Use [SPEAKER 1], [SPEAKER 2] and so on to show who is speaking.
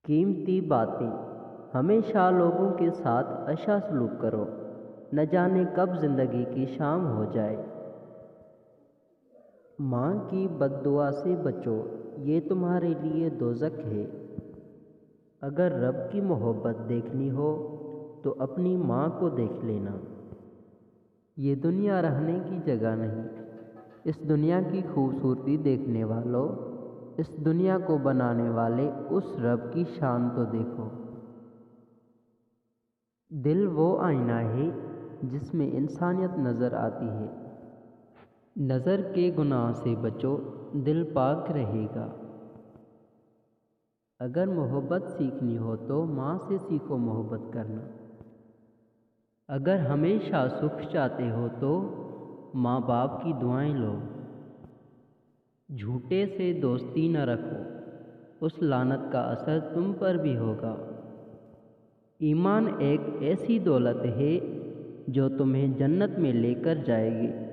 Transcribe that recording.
[SPEAKER 1] قیمتی باتیں۔ ہمیشہ لوگوں کے ساتھ اچھا سلوک کرو، نہ جانے کب زندگی کی شام ہو جائے۔ ماں کی بد دعا سے بچو، یہ تمہارے لیے دوزخ ہے۔ اگر رب کی محبت دیکھنی ہو تو اپنی ماں کو دیکھ لینا۔ یہ دنیا رہنے کی جگہ نہیں، اس دنیا کی خوبصورتی دیکھنے والوں، اس دنیا کو بنانے والے اس رب کی شان تو دیکھو۔ دل وہ آئینہ ہے جس میں انسانیت نظر آتی ہے۔ نظر کے گناہ سے بچو، دل پاک رہے گا۔ اگر محبت سیکھنی ہو تو ماں سے سیکھو محبت کرنا۔ اگر ہمیشہ سکھ چاہتے ہو تو ماں باپ کی دعائیں لو۔ جھوٹے سے دوستی نہ رکھو، اس لعنت کا اثر تم پر بھی ہوگا۔ ایمان ایک ایسی دولت ہے جو تمہیں جنت میں لے کر جائے گی۔